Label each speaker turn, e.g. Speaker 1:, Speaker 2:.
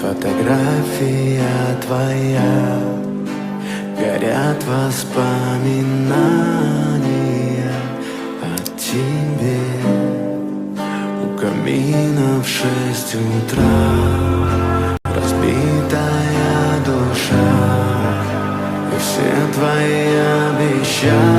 Speaker 1: фотография твоя, горят воспоминания о тебе. У камина в 6 утра разбитая душа, и все твои обещания